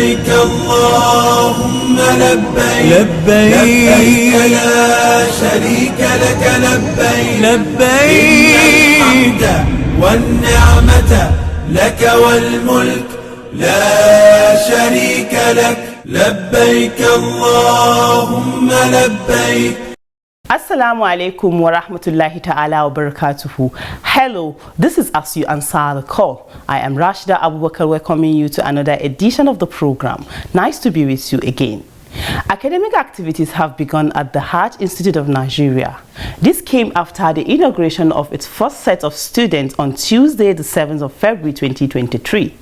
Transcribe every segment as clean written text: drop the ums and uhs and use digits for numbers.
لبيك اللهم لبيك لبيك لا شريك لك لبيك إن الحمد والنعمة لك والملك لا شريك لك لبيك اللهم لبيك. Assalamu alaikum wa rahmatullahi ta'ala wa barakatuhu. Hello, this is As You Answer the Call. I am Rashida Abubakar welcoming you to another edition of the program. Nice to be with you again. Academic activities have begun at the HAJJ Institute of Nigeria. This came after the inauguration of its first set of students on Tuesday, the 7th of February 2023.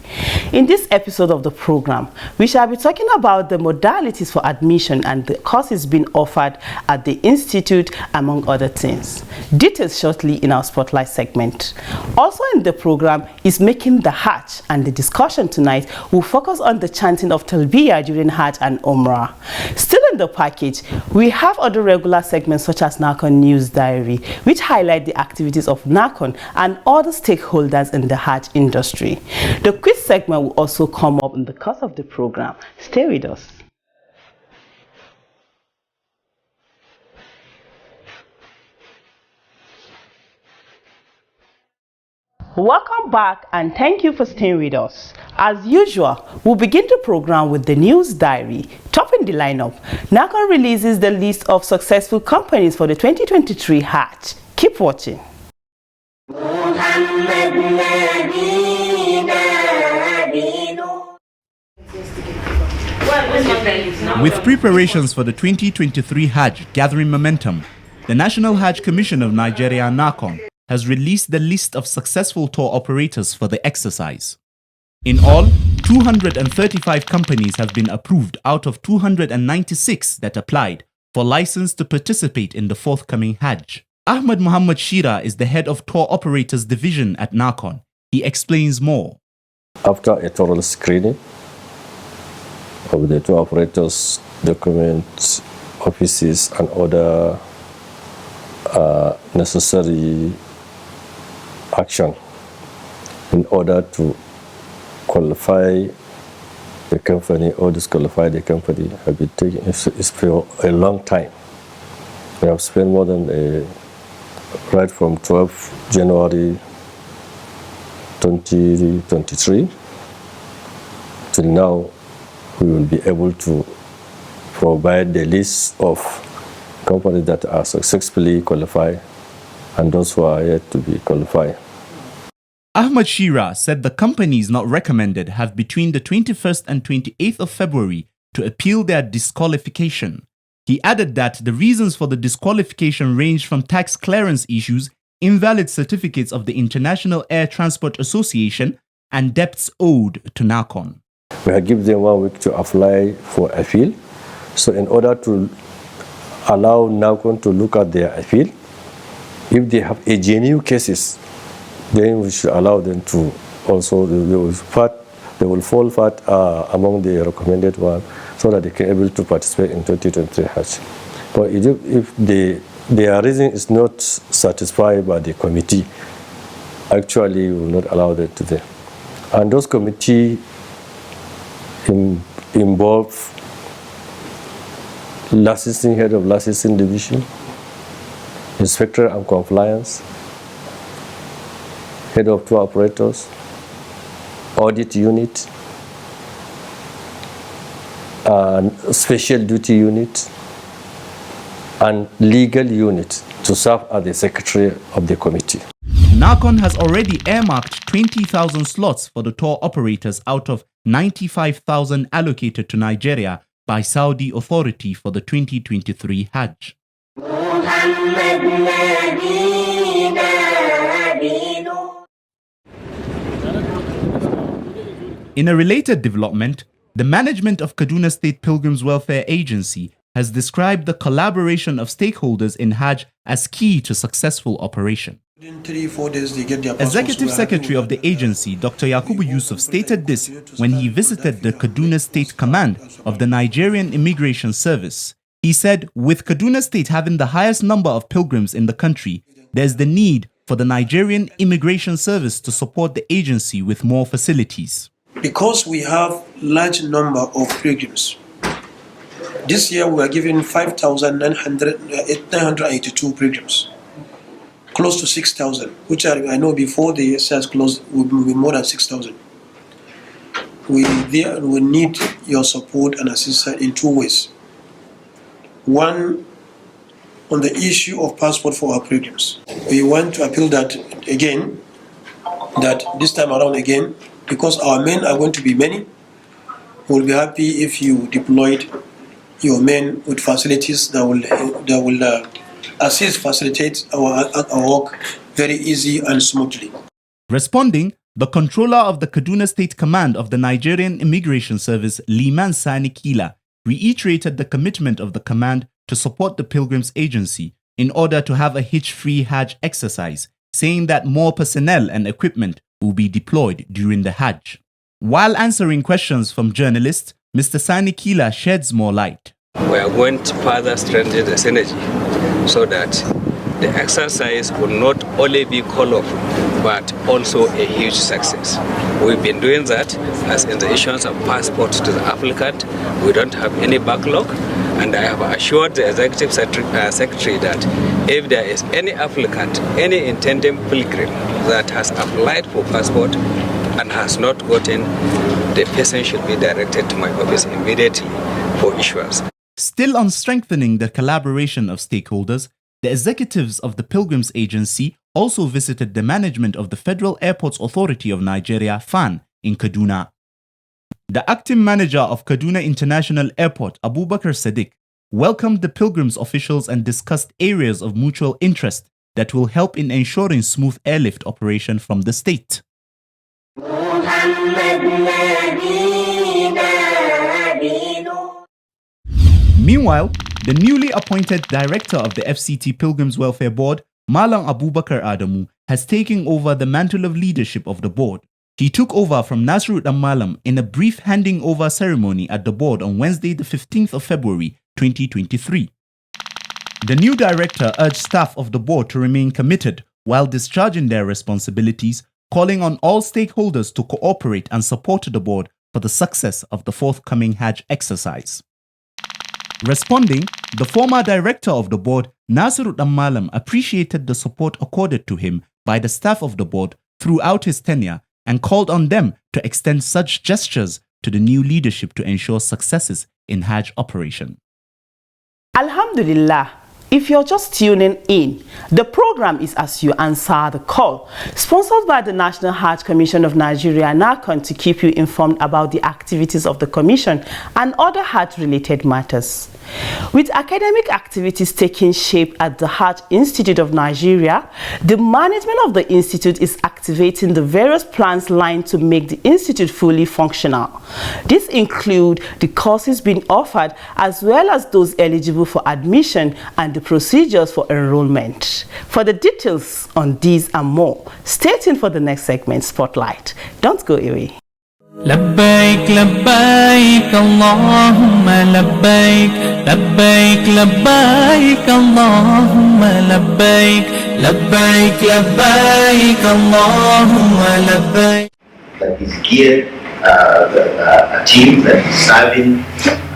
In this episode of the program, we shall be talking about the modalities for admission and the courses being offered at the institute, among other things. Details shortly in our spotlight segment. Also in the program is Making the Hajj, and the discussion tonight will focus on the chanting of Talbiyah during Hajj and Umrah. Still in the package, we have other regular segments such as NAHCON News Diary, which highlight the activities of NAHCON and other stakeholders in the Hajj industry. The quiz segment will also come up in the course of the program. Stay with us. Welcome back and thank you for staying with us. As usual, we'll begin the program with the news diary. Topping the lineup, NAHCON releases the list of successful companies for the 2023 Hajj. Keep watching. With preparations for the 2023 Hajj gathering momentum, the National Hajj Commission of Nigeria, NAHCON, has released the list of successful tour operators for the exercise. In all, 235 companies have been approved out of 296 that applied for license to participate in the forthcoming Hajj. Ahmad Muhammad Shira is the head of Tour Operators Division at NAHCON. He explains more. After a thorough screening of the tour operators' documents, offices, and other necessary action in order to qualify the company or disqualify the company have been taking is for a long time. We have spent more than right from 12 January 2023 till now. We will be able to provide the list of companies that are successfully qualified and those who are yet to be qualified. Ahmad Shira said the companies not recommended have between the 21st and 28th of February to appeal their disqualification. He added that the reasons for the disqualification range from tax clearance issues, invalid certificates of the International Air Transport Association, and debts owed to NAHCON. We have given them 1 week to apply for appeal. So in order to allow NAHCON to look at their appeal, if they have a genuine cases, then we should allow them to also, they will fall part among the recommended one so that they can be able to participate in 2023 Hajj. But if their reason is not satisfied by the committee, actually we will not allow them to them. And those committees involve licensing, head of licensing division, inspector and compliance, head of tour operators, audit unit, and special duty unit, and legal unit to serve as the secretary of the committee. NAHCON has already earmarked 20,000 slots for the tour operators out of 95,000 allocated to Nigeria by Saudi authority for the 2023 Hajj. In a related development, the management of Kaduna State Pilgrims Welfare Agency has described the collaboration of stakeholders in Hajj as key to successful operation. Within 3-4 days, they get their Executive Secretary of the agency, Dr. Yakubu Yusuf, stated this when he visited the Kaduna State Command of the Nigerian Immigration Service. He said, with Kaduna State having the highest number of pilgrims in the country, there's the need for the Nigerian Immigration Service to support the agency with more facilities. because we have large number of pilgrims. This year we are given 5,982 pilgrims, close to 6,000, which I know before the SARS closed will be more than 6,000. We need your support and assistance in two ways. One, on the issue of passport for our pilgrims. We want to appeal that again, that this time around again, because our men are going to be many, we'll be happy if you deployed your men with facilities that will facilitate our work very easy and smoothly. Responding, the controller of the Kaduna State Command of the Nigerian Immigration Service, Liman Sani Kila, reiterated the commitment of the command to support the Pilgrims Agency in order to have a hitch-free Hajj exercise, saying that more personnel and equipment will be deployed during the Hajj. While answering questions from journalists, Mr. Sani Kila sheds more light. We are going to further strengthen the synergy so that the exercise will not only be colorful but also a huge success. We've been doing that as in the issuance of passport to the applicant. We don't have any backlog, and I have assured the Executive Secretary that if there is any applicant, any intending pilgrim that has applied for passport and has not gotten, the person should be directed to my office immediately for issuance. Still on strengthening the collaboration of stakeholders, the executives of the Pilgrims Agency also visited the management of the Federal Airports Authority of Nigeria, FAN, in Kaduna. The acting manager of Kaduna International Airport, Abubakar Sadiq, welcomed the Pilgrims officials and discussed areas of mutual interest that will help in ensuring smooth airlift operation from the state. Meanwhile, the newly appointed director of the FCT Pilgrims Welfare Board, Malam Abubakar Adamu, has taken over the mantle of leadership of the board. He took over from Nasruddin Malam in a brief handing over ceremony at the board on Wednesday, the 15th of February, 2023. The new director urged staff of the board to remain committed while discharging their responsibilities, calling on all stakeholders to cooperate and support the board for the success of the forthcoming Hajj exercise. Responding, the former director of the board, Nasruddin Malam, appreciated the support accorded to him by the staff of the board throughout his tenure and called on them to extend such gestures to the new leadership to ensure successes in Hajj operation. Alhamdulillah. If you're just tuning in, the program is As You Answer the Call, sponsored by the National Hajj Commission of Nigeria, NAHCON, to keep you informed about the activities of the Commission and other Hajj-related matters. With academic activities taking shape at the Hajj Institute of Nigeria, the management of the institute is activating the various plans lined to make the institute fully functional. These include the courses being offered as well as those eligible for admission and the procedures for enrollment. For the details on these and more, stay tuned for the next segment, Spotlight. Don't go away. لبيك لبيك اللهم لبيك لبيك لبيك اللهم لبيك لبيك لبيك اللهم لبيك. That is geared a team that is serving.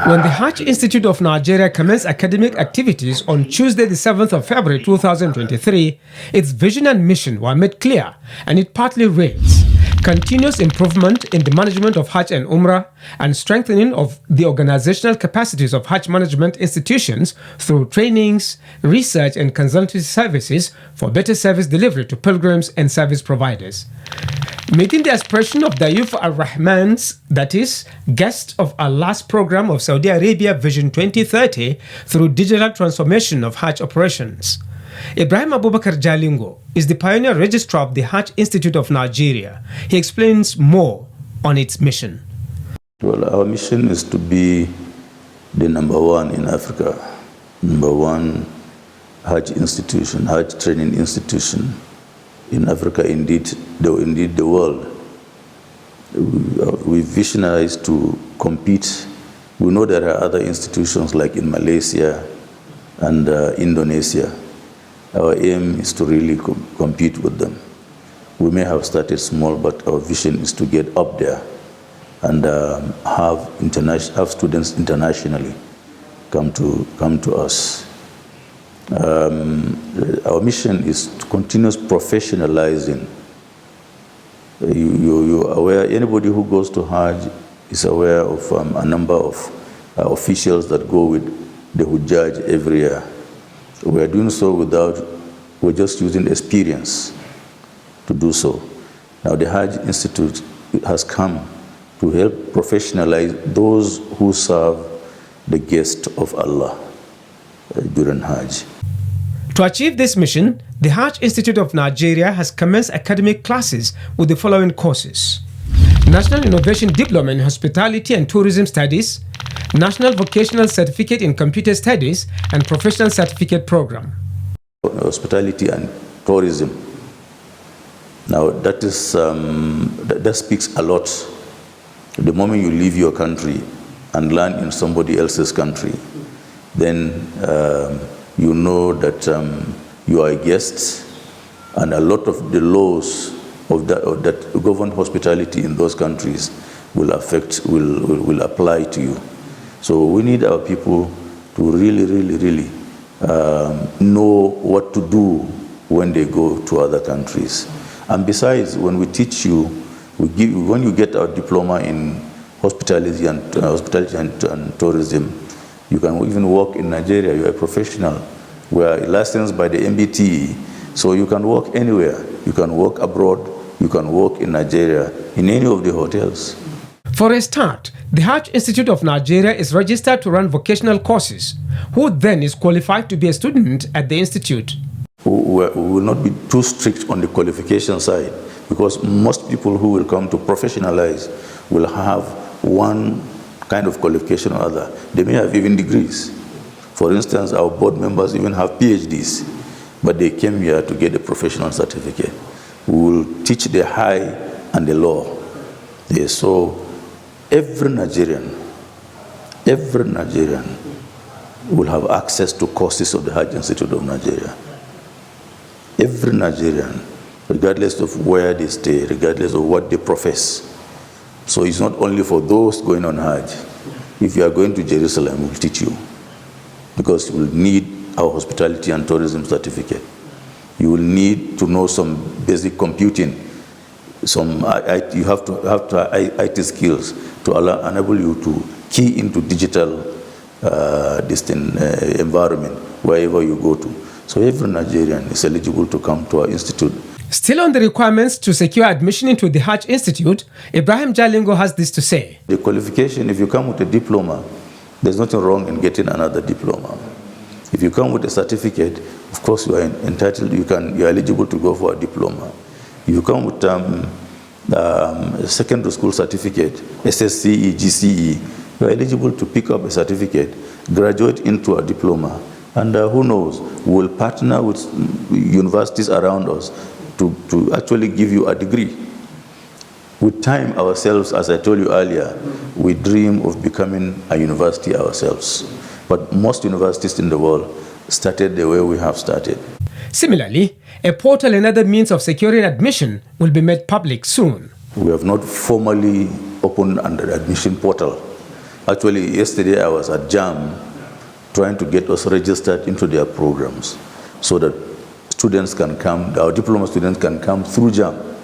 When the Hajj Institute of Nigeria commenced academic activities on Tuesday, the 7th of February 2023, its vision and mission were made clear, and it partly reads: continuous improvement in the management of Hajj and Umrah and strengthening of the organizational capacities of Hajj management institutions through trainings, research and consultancy services for better service delivery to pilgrims and service providers. Meeting the aspiration of Dayuf Ar-Rahmans, that is, guests of Allah's program of Saudi Arabia Vision 2030 through digital transformation of Hajj operations. Ibrahim Abubakar Jalingo is the pioneer registrar of the Hajj Institute of Nigeria. He explains more on its mission. Well, our mission is to be the number one in Africa, number one Hajj institution, Hajj training institution in Africa, indeed the world. We visionized to compete. We know there are other institutions like in Malaysia and Indonesia. Our aim is to really compete with them. We may have started small, but our vision is to get up there and have students internationally come to us. Our mission is to continue professionalizing. You're aware, anybody who goes to Hajj is aware of a number of officials that go with the HAJJ every year. We are doing so we're just using experience to do so. Now the Hajj Institute has come to help professionalize those who serve the guest of Allah during Hajj. To achieve this mission, the Hajj Institute of Nigeria has commenced academic classes with the following courses: National Innovation Diploma in Hospitality and Tourism Studies, National Vocational Certificate in Computer Studies, and Professional Certificate Program. Hospitality and tourism. Now that speaks a lot. The moment you leave your country and land in somebody else's country, then you know that you are a guest, and a lot of the laws that govern hospitality in those countries will apply to you. So we need our people to really know what to do when they go to other countries. And besides, when we teach you, when you get our diploma in hospitality and tourism, you can even work in Nigeria. You are a professional. We are licensed by the MBTE, so you can work anywhere. You can work abroad. You can work in Nigeria, in any of the hotels. For a start, the Hajj Institute of Nigeria is registered to run vocational courses. Who then is qualified to be a student at the institute? We will not be too strict on the qualification side, because most people who will come to professionalize will have one kind of qualification or other. They may have even degrees. For instance, our board members even have PhDs, but they came here to get a professional certificate. We will teach the high and the low. So every Nigerian will have access to courses of the Hajj Institute of Nigeria. Every Nigerian, regardless of where they stay, regardless of what they profess. So it's not only for those going on Hajj. If you are going to Jerusalem, we'll teach you, because you will need our hospitality and tourism certificate. You will need to know some basic computing. You have to have IT skills to enable you to key into digital environment wherever you go to. So every Nigerian is eligible to come to our institute. Still on the requirements to secure admission into the Hajj Institute, Ibrahim Jalingo has this to say. The qualification, if you come with a diploma, there's nothing wrong in getting another diploma. If you come with a certificate, of course you are entitled, you are eligible to go for a diploma. If you come with a secondary school certificate, SSCE, GCE, you are eligible to pick up a certificate, graduate into a diploma, and who knows, we will partner with universities around us to actually give you a degree. With time ourselves, as I told you earlier, we dream of becoming a university ourselves. But most universities in the world started the way we have started. Similarly, a portal and other means of securing admission will be made public soon. We have not formally opened an admission portal. Actually, yesterday I was at JAM trying to get us registered into their programs so that students can come, our diploma students can come through JAM.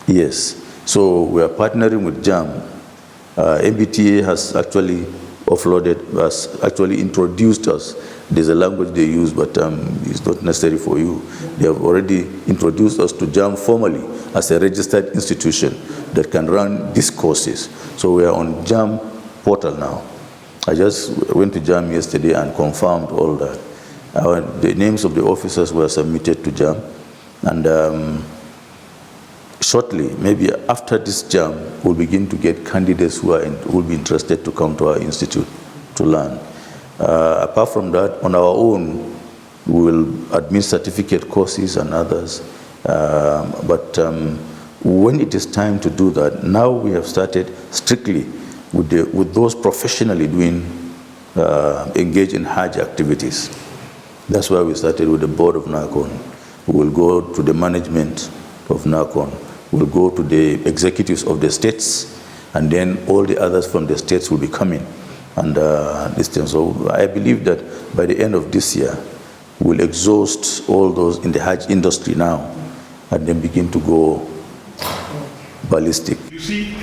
Yes, so we are partnering with JAM. MBTA has actually has actually introduced us. There's a language they use, but it's not necessary for you. They have already introduced us to JAM formally as a registered institution that can run these courses. So we are on JAM portal now. I just went to JAM yesterday and confirmed all that. The names of the officers were submitted to JAM, and shortly, maybe after this JAM, we'll begin to get candidates who will be interested to come to our institute to learn. Apart from that, on our own, we will admit certificate courses and others. But when it is time to do that, now we have started strictly with those professionally engaged in Hajj activities. That's why we started with the board of NAHCON. We will go to the management of NAHCON. We'll go to the executives of the states, and then all the others from the states will be coming. And this thing. So I believe that by the end of this year, we'll exhaust all those in the Hajj industry now, and then begin to go ballistic. You see,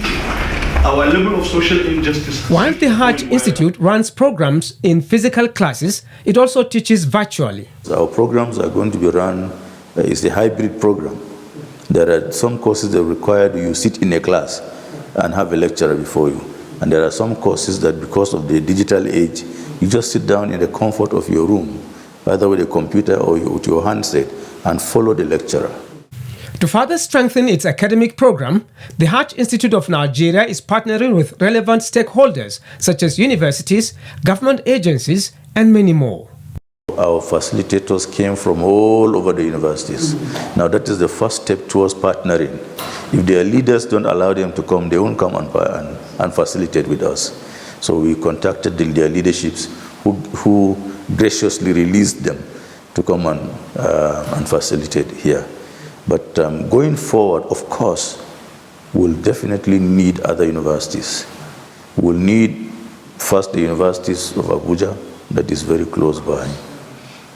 our level of social injustice. While the Hajj Institute runs programs in physical classes, it also teaches virtually. Our programs are going to be run, it's a hybrid program. There are some courses that require you sit in a class and have a lecturer before you. And there are some courses that, because of the digital age, you just sit down in the comfort of your room, either with a computer or with your handset, and follow the lecturer. To further strengthen its academic program, the Hajj Institute of Nigeria is partnering with relevant stakeholders such as universities, government agencies, and many more. Our facilitators came from all over the universities. Now that is the first step towards partnering. If their leaders don't allow them to come, they won't come and facilitate with us. So we contacted their leaderships who graciously released them to come and facilitate here. But going forward, of course, we'll definitely need other universities. We'll need first the universities of Abuja, that is very close by.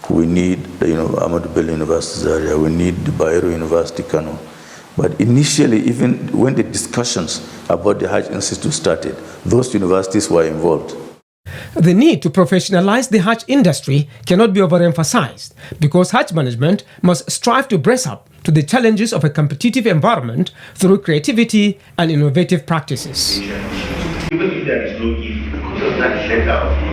We need the Ahmadu Bello University area. We need the Bayero University, Kano. But initially, even when the discussions about the Hajj Institute started, those universities were involved. The need to professionalize the Hajj industry cannot be overemphasized because Hajj management must strive to brace up to the challenges of a competitive environment through creativity and innovative practices. Even if there is no gift, because of that letter.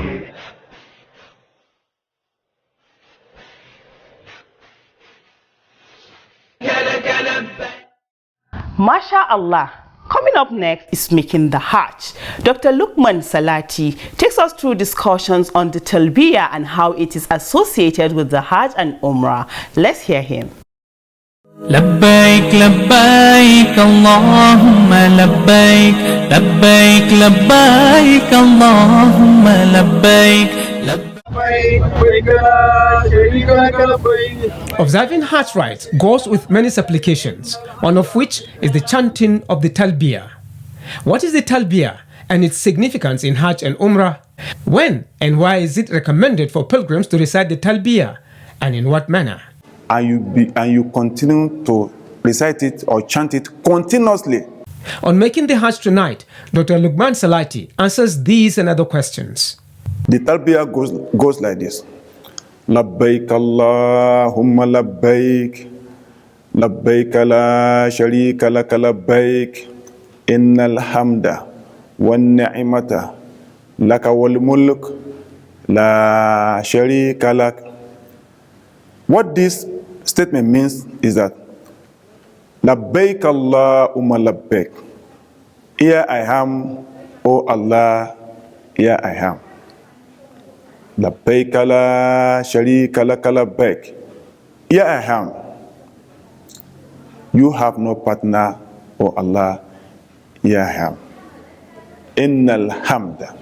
Masha Allah. Coming up next is Making the Hajj. Dr. Lukman Salati takes us through discussions on the Talbiyah and how it is associated with the Hajj and Umrah. Let's hear him. لبيك لبيك اللهم لبيك لبيك لبيك اللهم لبيك Observing Hajj rites goes with many supplications, one of which is the chanting of the Talbiyah. What is the Talbiyah and its significance in Hajj and Umrah? When and why is it recommended for pilgrims to recite the Talbiyah, and in what manner? And you continue to recite it or chant it continuously. On Making the Hajj tonight, Dr. Lukman Salati answers these and other questions. The Talbiyah goes like this. Labbaik Allahumma labbaik, labbaik la sharika laka labbaik, innal hamda wan ni'mata laka wal mulk la sharika lak. What this statement means is that Labbaik Allahumma labbaik. Here I am, O Allah, here I am. Labbaik la sharika laka labbaik. Here I am. You have no partner, O Allah, here I am. Innal hamda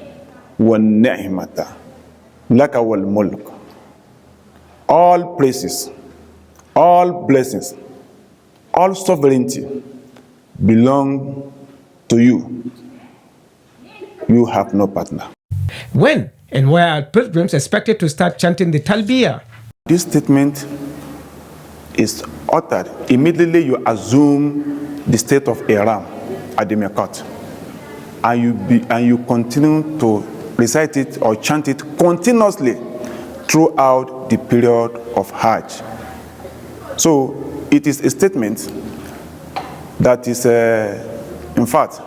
wan ni'mata laka wal mulk. All praises, all blessings, all sovereignty belong to you. You have no partner. When and where are pilgrims expected to start chanting the Talbiyah? This statement is uttered immediately you assume the state of Ihram at the Miqat, and you continue to recite it or chant it continuously throughout the period of Hajj. So it is a statement that is, in fact,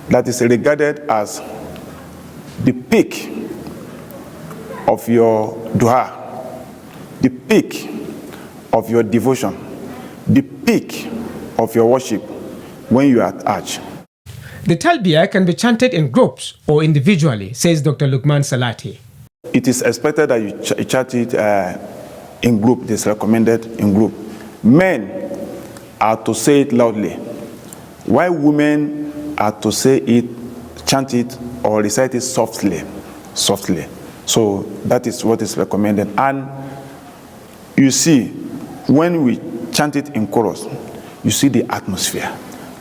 that is regarded as the peak of your dua, the peak of your devotion, the peak of your worship when you are at Hajj. The Talbiyah can be chanted in groups or individually, says Dr. Lukman Salati. It is expected that you chant it in group. It is recommended in group. Men are to say it loudly, while women are to say it, chant it, or recite it softly. So that is what is recommended. And you see, when we chant it in chorus, you see the atmosphere.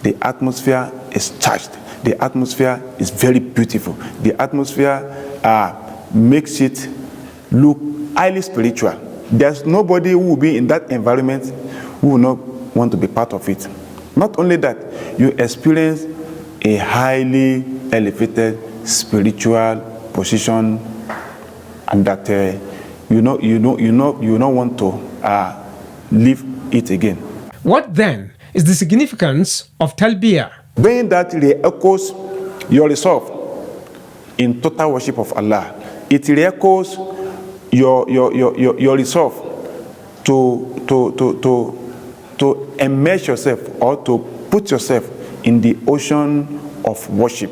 The atmosphere is charged. The atmosphere is very beautiful. The atmosphere makes it look highly spiritual. There's nobody who will be in that environment who will not want to be part of it. Not only that, you experience a highly elevated spiritual position, and that you don't want to leave it again. What then is the significance of talbiyah? Being that it echoes your resolve in total worship of Allah, it echoes your resolve to immerse yourself or to put yourself in the ocean of worship.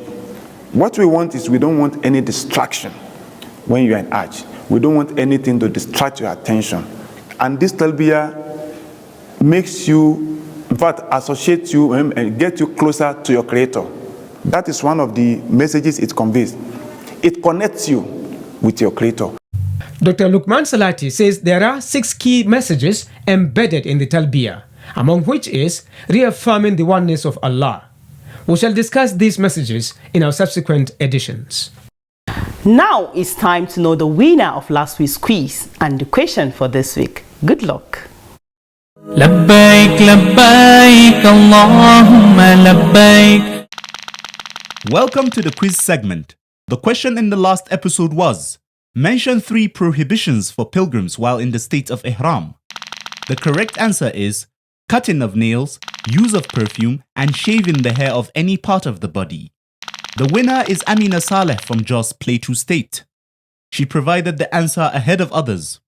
What we want is, we don't want any distraction when you are in Hajj. We don't want anything to distract your attention. And this talbiyah makes you, in fact, associate you and get you closer to your Creator. That is one of the messages it conveys. It connects you with your Creator. Dr. Lukman Salati says there are 6 key messages embedded in the talbiyah, among which is reaffirming the oneness of Allah. We shall discuss these messages in our subsequent editions. Now it's time to know the winner of last week's quiz and the question for this week. Good luck. لبيك لبيك اللهم لبيك. Welcome to the quiz segment. The question in the last episode was, mention 3 prohibitions for pilgrims while in the state of ihram. The correct answer is cutting of nails, use of perfume, and shaving the hair of any part of the body. The winner is Amina Saleh from Jos Plateau State. She provided the answer ahead of others.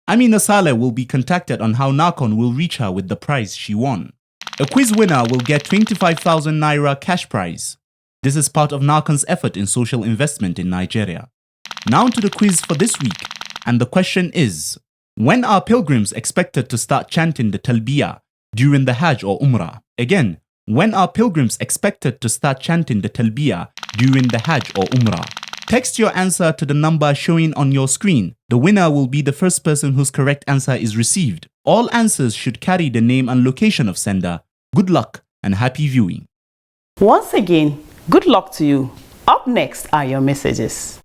Amina Saleh will be contacted on how NAHCON will reach her with the prize she won. A quiz winner will get 25,000 Naira cash prize. This is part of NAHCON's effort in social investment in Nigeria. Now to the quiz for this week, and the question is, when are pilgrims expected to start chanting the talbiyah during the Hajj or Umrah? Again, when are pilgrims expected to start chanting the talbiyah during the Hajj or Umrah? Text your answer to the number showing on your screen. The winner will be the first person whose correct answer is received. All answers should carry the name and location of sender. Good luck and happy viewing. Once again, good luck to you. Up next are your messages.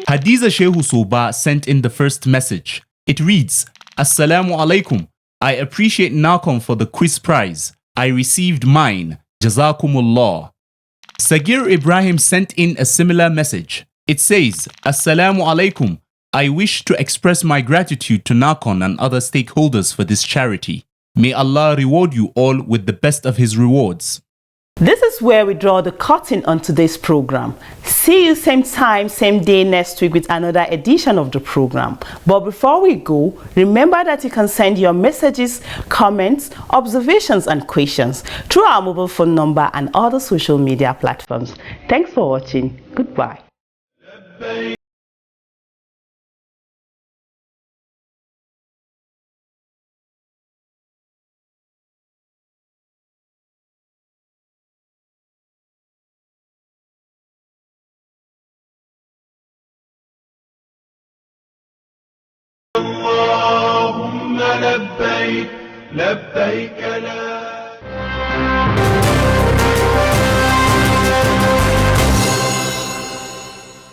Hadiza Shehu Soba sent in the first message. It reads, Assalamu alaikum. I appreciate NAHCON for the quiz prize. I received mine. Jazakumullah. Sagir Ibrahim sent in a similar message. It says, Assalamu alaikum. I wish to express my gratitude to NAHCON and other stakeholders for this charity. May Allah reward you all with the best of His rewards. This is where we draw the curtain on today's program. See you same time, same day next week with another edition of the program. But before we go, remember that you can send your messages, comments, observations and questions through our mobile phone number and other social media platforms. Thanks for watching. Goodbye. اللهم لبيك لبيك لا